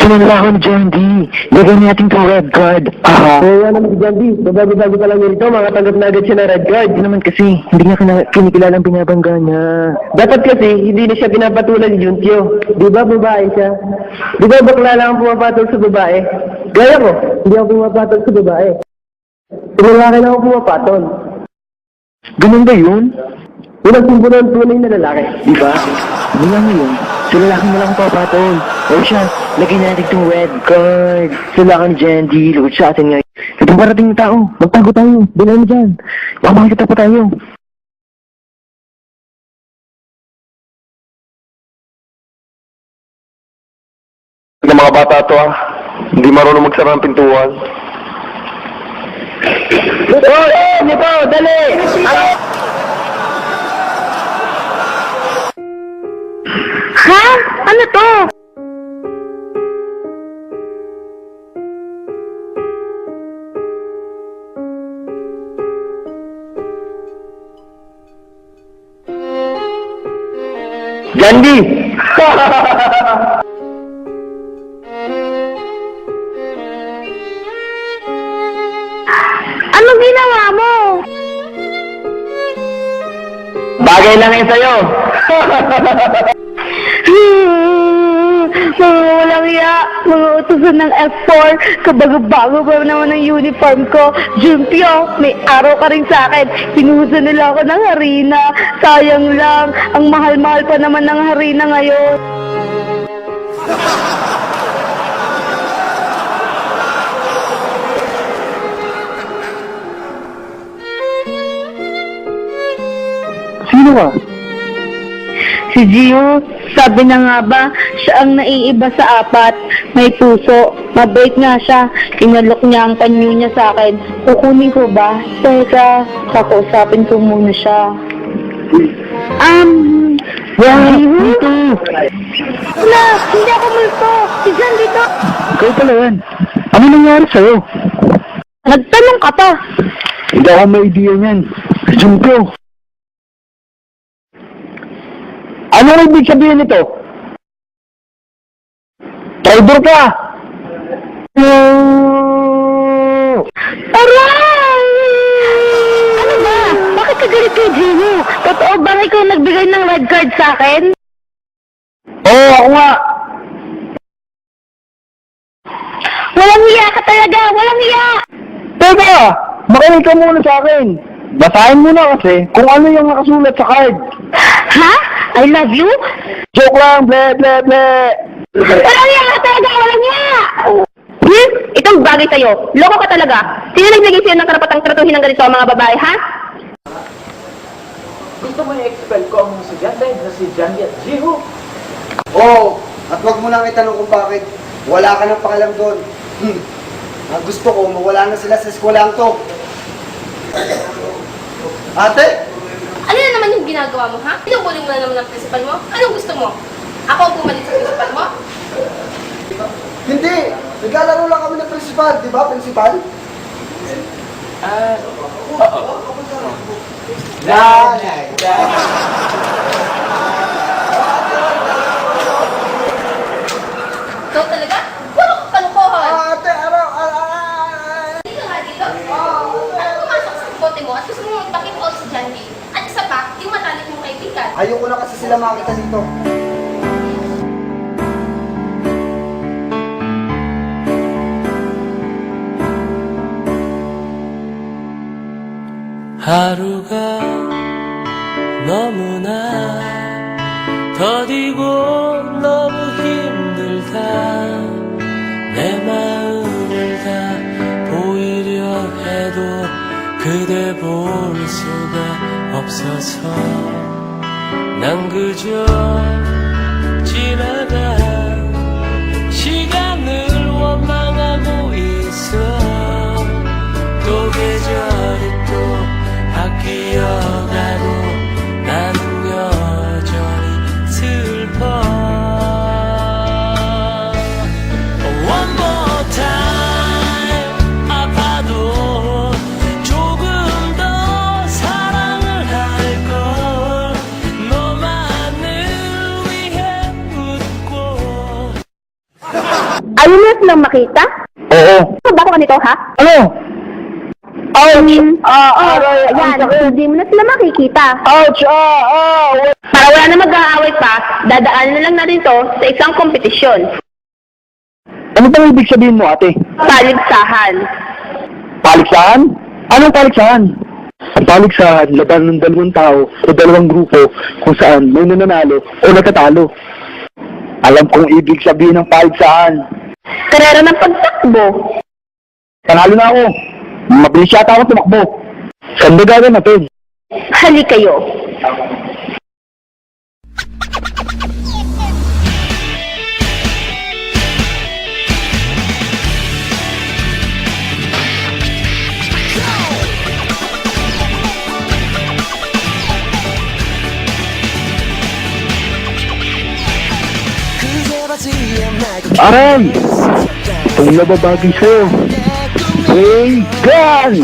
Pinanlako ni John D. Lagyan natin itong red card. Kaya naman si John D. Babago-bago pa lang yun ito. Makatanggap na agad siya ng red card. Hindi naman kasi, hindi niya kinikilalang binabangga niya. Dapat kasi, hindi na siya pinapatulan ni Juntio. Di ba babae siya? Di ba bakla lang ang pumapatol sa babae? Gaya ko, hindi ako pumapatol sa babae. Lalaki lang ako pumapatol. Ganun ba yun? Unang sumbo ng tunay na lalaki. Di ba? Mula ngayon, sa lalaki mo lang papatol. O siya, lagyan natin itong red card. Sa lalaki ni John D. Lugod sa atin ngayon. Itong parating na tao, magtago tayo. Bilang mo dyan. Baka makikita pa tayo. Ng mga bata to hindi marunong magsara ng pintuan. Nito, dali! Ha? Ano to? John D! Anong ginawa mo? Bagay lang yun sa'yo. Mga walang iya, mga utusan ng F4, kabago-bago pa naman ang uniform ko. Jumpio, may araw ka rin sa akin. Pinuhusan nila ako ng harina. Sayang lang, ang mahal-mahal pa naman ng harina ngayon. Sino ka? Si Gio, sabi na nga ba, siya ang naiiba sa apat. May puso, mabait nga siya. Inalok niya ang panyo niya sa akin. Kukunin ko ba? Teka, kakausapin ko muna siya. Dito! Wala, hindi ako multo. Si John dito. Ikaw pala yan. Ano nangyari sa'yo? Nagtanong ka pa. Hindi ako may idea niyan. Jumpyo. Anong ibig sabihin nito? Traitor ka! Aray! Ano ba? Bakit ka galit kay Gio? Totoo ba ikaw nagbigay ng red card sa akin? Oo, ako nga. Walang hiya ka talaga! Walang hiya! Teka! Makinig ka muna sa akin. Basahin mo na kasi kung ano yung nakasulat sa card. Ha? I love you? Joke lang, ble, ble, ble. Walang hiya ka talaga! Walang hiya! Itong bagay sa'yo. Loko ka talaga. Sino nagbigay sa'yo ng karapatang tratuhin ng ganito ang mga babae, ha? Gusto mo i-expel ko ang estudyante na si Jandy at Jiho? Oo, at wag mo nang itanong kung bakit. Wala ka nang pakialam doon. Ang gusto ko, mawala na sila sa eskwelahan to. Ate! Ano na naman yung ginagawa mo, ha? Pinubuli mo na naman ang principal mo? Anong gusto mo? Ako ang pumalit sa principal mo? Hindi! Naglalaro lang kami ng principal, di ba, principal? Ikaw talaga? Puro ka kalukuhan! Ate, araw, Dito nga dito? Ano pumasok sa bote mo at gusto mo magpakip out si Jandy? At isa pa, yung matalik mong kaibigan. ayoko na kasi sila makita dito. 하루가 너무나 더디고 너무 힘들다 내 마음을 다 보이려 해도 그댈 볼 수가 없어서 난 그저 지나간 시간을 원망하고 있어 또 계절이 또 바뀌어가고 나는 여전히 슬퍼 One more time 아파도 조금 더 사랑을 할걸 너만을 위해 웃고 Ayaw mo na silang makita? Oo. Ano ba ako nito, ha? Ano? Ouch! Yan, hindi mo na sila makikita. Ouch! Para wala na mag-aaway pa, dadaanan na lang natin to sa isang kompetisyon. Ano bang ibig sabihin mo, ate? Paligsahan. Paligsahan? Anong paligsahan? Ang paligsahan, laban ng dalawang tao o dalawang grupo kung saan may nananalo o natatalo. Alam kong ibig sabihin ng paligsahan. Karera ng pagtakbo. Panalo na ako. Mabilis yata ako tumakbo. Saan ba gagawin natin? Hali kayo. Aray! Itong nababagay sa'yo. Ray Gun!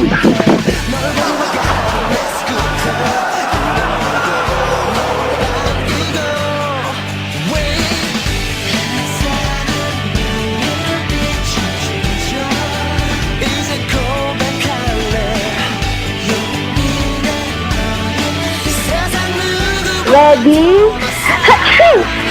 Ready? Hatchoo!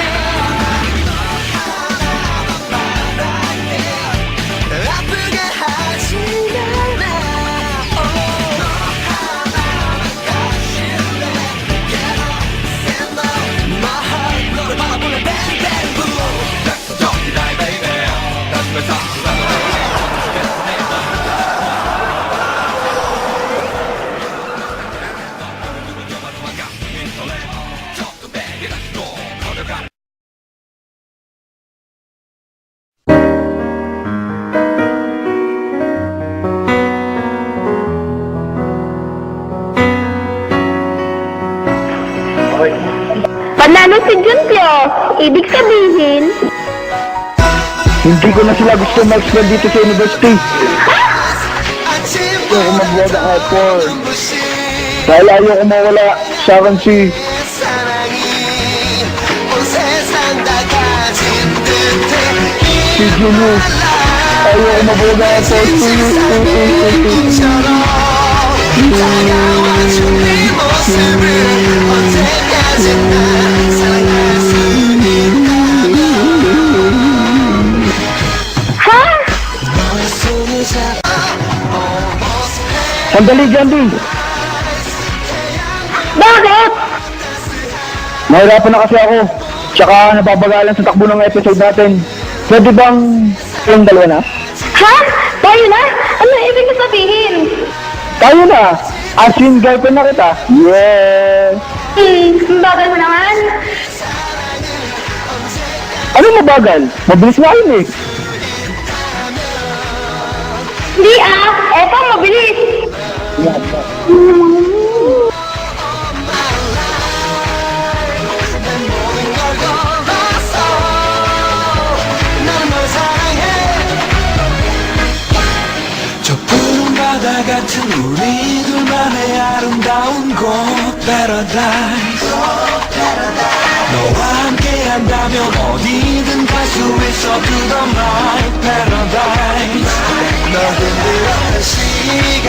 Panalo si Juntyo. Ibig sabihin, Hindi ko na sila gusto mag-spell dito sa university. Ayoko mag-wag ako. Dahil ayoko mawala sa akin si... Si Julius. Ayoko mag-wag ako. ha? Sandali, Jambi. Bakit? Nahirapan na kasi ako. Tsaka napapagalan sa takbo ng episode natin. Pwede bang yung dalawa na? Ha? Tayo na? Ano ibig sabihin? Tayo na! As in, girlfriend na kita. Yeah! Bagal mo naman. Ano mabagal? Mabilis nga yun eh. Hindi eto mabilis. 저 푸른 바다 같은 우리 둘만의 아름다운 곳 Paradise 너와 함께 한다면 어디든 갈 수 있어 To the night Paradise 너 흔들어는 시간